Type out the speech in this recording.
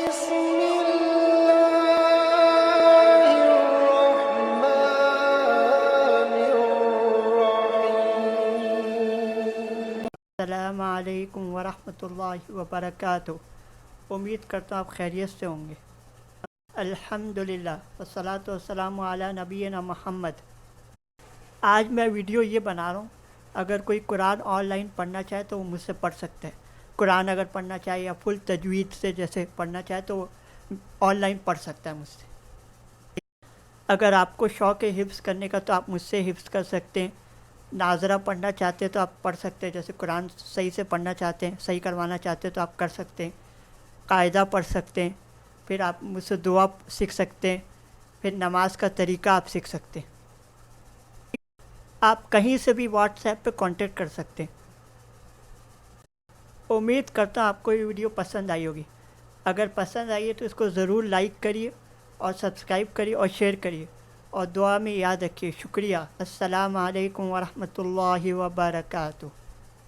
بسم الله الرحمن الرحيم. السلام علیکم ورحمۃ اللہ وبرکاتہ۔ امید کرتا ہوں آپ خیریت سے ہوں گے۔ الحمدللہ والصلاۃ والسلام علی نبینا محمد۔ آج میں ویڈیو یہ بنا رہا ہوں، اگر کوئی قرآن آن لائن پڑھنا چاہے تو وہ مجھ سے پڑھ سکتا ہے۔ قرآن اگر پڑھنا چاہے یا فل تجوید سے جیسے پڑھنا چاہے تو وہ آن لائن پڑھ سکتا ہے مجھ سے۔ اگر آپ کو شوق ہے حفظ کرنے کا تو آپ مجھ سے حفظ کر سکتے ہیں۔ ناظرہ پڑھنا چاہتے ہیں تو آپ پڑھ سکتے ہیں، جیسے قرآن صحیح سے پڑھنا چاہتے ہیں، صحیح کروانا چاہتے ہیں تو آپ کر سکتے ہیں۔ قاعدہ پڑھ سکتے ہیں، پھر آپ مجھ سے دعا سیکھ سکتے ہیں، پھر نماز کا طریقہ آپ سیکھ سکتے ہیں۔ آپ کہیں سے بھی واٹس ایپ پہ کانٹیکٹ کر سکتے ہیں۔ امید کرتا ہوں آپ کو یہ ویڈیو پسند آئی ہوگی۔ اگر پسند آئی ہے تو اس کو ضرور لائک کریے اور سبسکرائب کریے اور شیئر کریے، اور دعا میں یاد رکھیے۔ شکریہ۔ السلام علیکم ورحمۃ اللہ وبرکاتہ۔